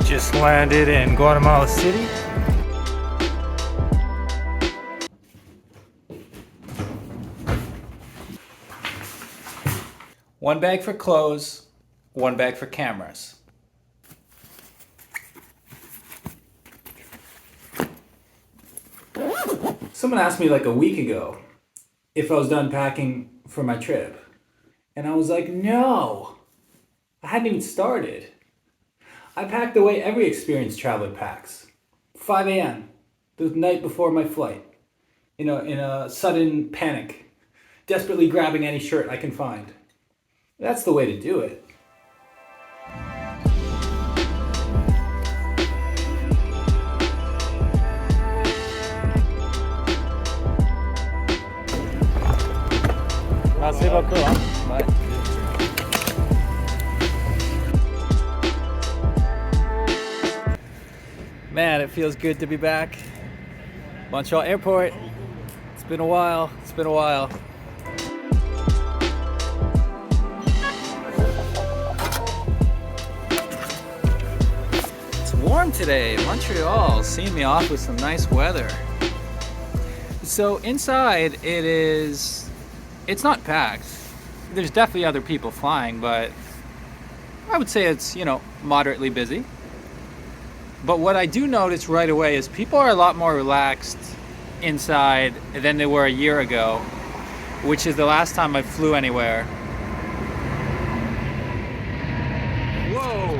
Just landed in Guatemala City. One bag for clothes, one bag for cameras. Someone asked me like a week ago if I was done packing for my trip. And I was like, no, I hadn't even started. I packed the way every experienced traveler packs. 5 a.m., the night before my flight. In a sudden panic, desperately grabbing any shirt I can find. That's the way to do it. Merci beaucoup. Bye. Man, it feels good to be back. Montreal Airport. It's been a while. It's warm today. Montreal seeing me off with some nice weather. So inside it's not packed. There's definitely other people flying, but I would say it's, moderately busy. But what I do notice right away is people are a lot more relaxed inside than they were a year ago, which is the last time I flew anywhere. Whoa!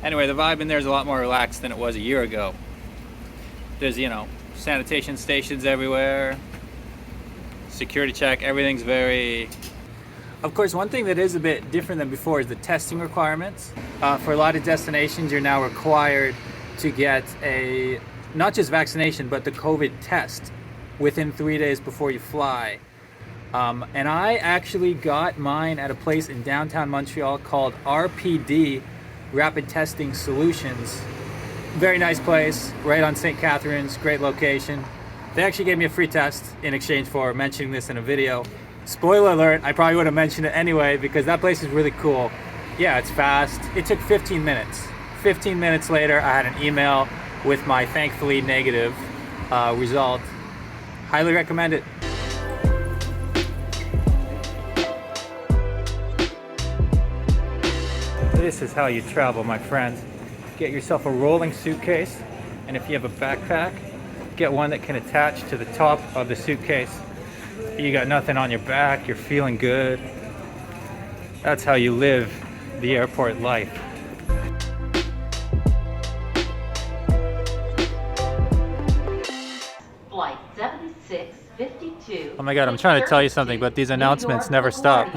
Anyway, the vibe in there is a lot more relaxed than it was a year ago. There's, sanitation stations everywhere, security check, everything's very... Of course, one thing that is a bit different than before is the testing requirements. For a lot of destinations, you're now required to get not just vaccination, but the COVID test within 3 days before you fly. And I actually got mine at a place in downtown Montreal called RPD, Rapid Testing Solutions. Very nice place, right on St. Catharines, great location. They actually gave me a free test in exchange for mentioning this in a video. Spoiler alert, I probably would have mentioned it anyway because that place is really cool. Yeah, it's fast. It took 15 minutes. 15 minutes later, I had an email with my thankfully negative result. Highly recommend it. This is how you travel, my friends. Get yourself a rolling suitcase, and if you have a backpack, get one that can attach to the top of the suitcase. You got nothing on your back, you're feeling good. That's how you live the airport life. Flight 7652. Oh my God, I'm trying to tell you something, but these announcements never stop.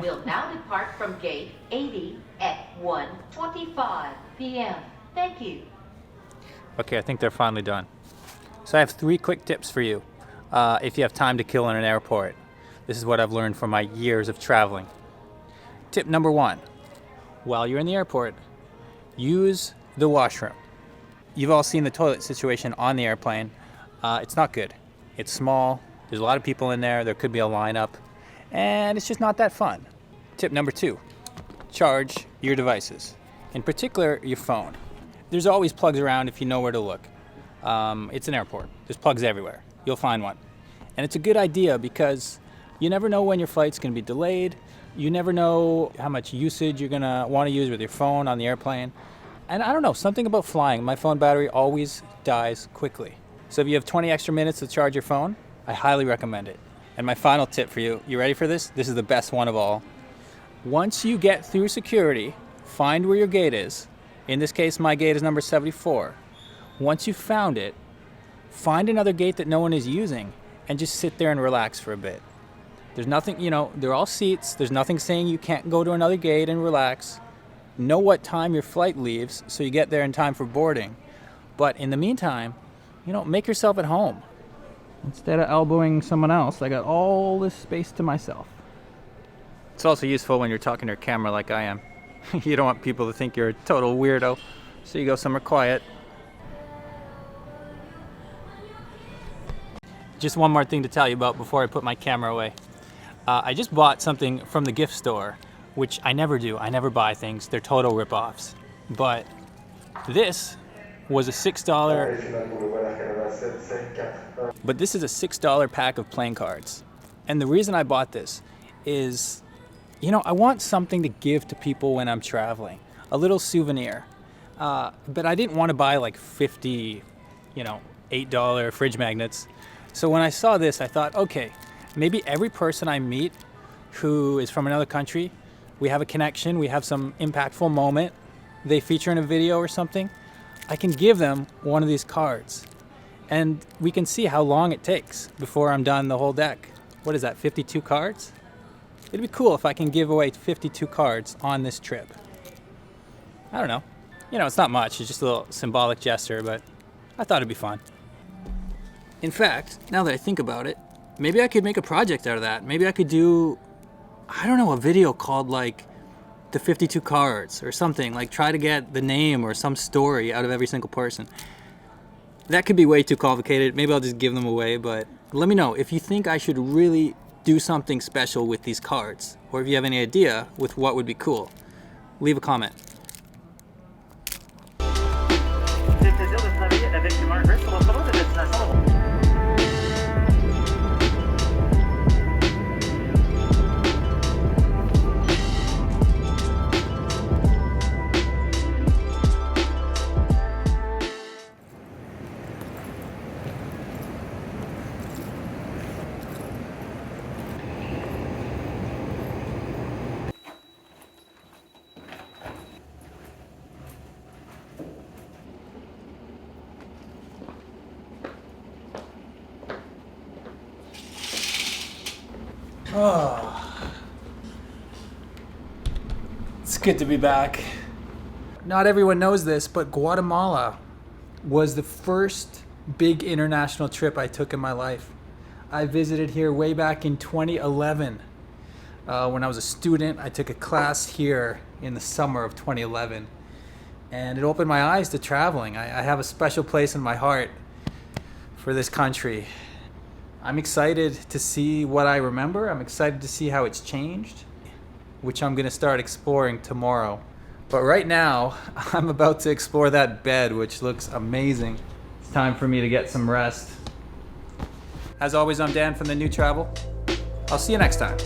Will now depart from gate 80 at 1:25 p.m. Thank you. Okay, I think they're finally done. So I have 3 quick tips for you if you have time to kill in an airport. This is what I've learned from my years of traveling. Tip number 1, while you're in the airport, use the washroom. You've all seen the toilet situation on the airplane. It's not good. It's small, there's a lot of people in there, there could be a lineup, and it's just not that fun. Tip number 2, charge your devices, in particular your phone. There's always plugs around if you know where to look. It's an airport. There's plugs everywhere. You'll find one. And it's a good idea because you never know when your flight's going to be delayed. You never know how much usage you're going to want to use with your phone on the airplane. And I don't know, something about flying. My phone battery always dies quickly. So if you have 20 extra minutes to charge your phone, I highly recommend it. And my final tip for you, you ready for this? This is the best one of all. Once you get through security, find where your gate is. In this case, my gate is number 74. Once you've found it, find another gate that no one is using and just sit there and relax for a bit. There's nothing, they're all seats. There's nothing saying you can't go to another gate and relax. Know what time your flight leaves so you get there in time for boarding. But in the meantime, make yourself at home. Instead of elbowing someone else, I got all this space to myself. It's also useful when you're talking to your camera like I am. You don't want people to think you're a total weirdo, so you go somewhere quiet. Just one more thing to tell you about before I put my camera away. I just bought something from the gift store, which I never do. I never buy things. They're total ripoffs. But this was a $6. But this is a $6 pack of playing cards. And the reason I bought this is, you know, I want something to give to people when I'm traveling. A little souvenir. But I didn't want to buy like 50, $8 fridge magnets. So when I saw this, I thought, okay, maybe every person I meet who is from another country, we have a connection, we have some impactful moment, they feature in a video or something, I can give them one of these cards. And we can see how long it takes before I'm done the whole deck. What is that, 52 cards? It'd be cool if I can give away 52 cards on this trip. I don't know. It's not much, it's just a little symbolic gesture, but I thought it'd be fun. In fact, now that I think about it, maybe I could make a project out of that. Maybe I could do, a video called like the 52 cards or something, like try to get the name or some story out of every single person. That could be way too complicated. Maybe I'll just give them away, but let me know if you think I should really do something special with these cards, or if you have any idea with what would be cool. Leave a comment. Oh, it's good to be back. Not everyone knows this, but Guatemala was the first big international trip I took in my life. I visited here way back in 2011. When I was a student, I took a class here in the summer of 2011. And it opened my eyes to traveling. I have a special place in my heart for this country. I'm excited to see what I remember. I'm excited to see how it's changed, which I'm going to start exploring tomorrow. But right now, I'm about to explore that bed, which looks amazing. It's time for me to get some rest. As always, I'm Dan from The New Travel. I'll see you next time.